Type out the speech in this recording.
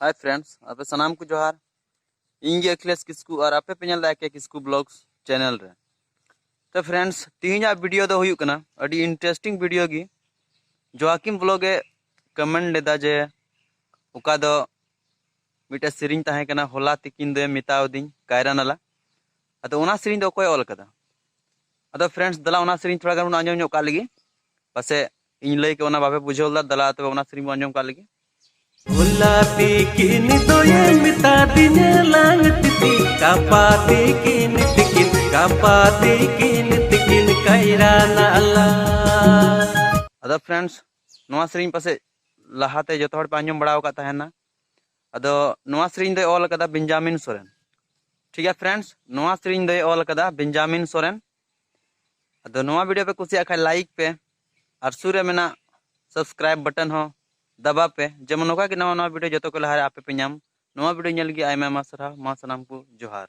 Hi friends आपे सनाम को जोहार इंगे अखिलेश किस्कू और आपे पे नेल दाके किस्कू ब्लॉग्स चैनल रे। तो फ्रेंड्स तीजा वीडियो दो हुयुक कना अडी इंटरेस्टिंग वीडियो गी जोआकिम ब्लॉगे कमेंट लेदा जे उका दो मिटे सिरिंग ताहे कना होला तिकिन दे मितावदिन कायरा नाला अदो ओना सिरिंग दो कोय ऑल कदा अदो फ्रेंड्स दला ओना सिरिंग थोड़ा गान आंजम ᱧᱚᱜ का लगी पासे इन लई के ओना बाबे बुझेवला दला तो ओना सिरिंग आंजम का लगी होला तिकिन दोये मिता दिने लांग तिति कापा तिकिन तिकिन कायरा नाला। अदो फ्रेंड्स नोआ सिरिंग पासे लहाते जतो हड़ पे आंजम बड़ाव का तहना अदो नोआ सिरिंग दे ऑल कदा बेंजामिन सोरेन। ठीक है फ्रेंड्स नोआ सिरिंग दे ऑल कदा बेंजामिन सोरेन। अदो नोआ वीडियो पे कुसिया खाय लाइक पे और सुरे मेना सब्सक्राइब बटन हो दबा पे जेमन नोका कि नवा नवा वीडियो जतो को लहारे आपे पे नाम नोआ वीडियो नेल गी आयमा सराह मा सनाम को जोहार।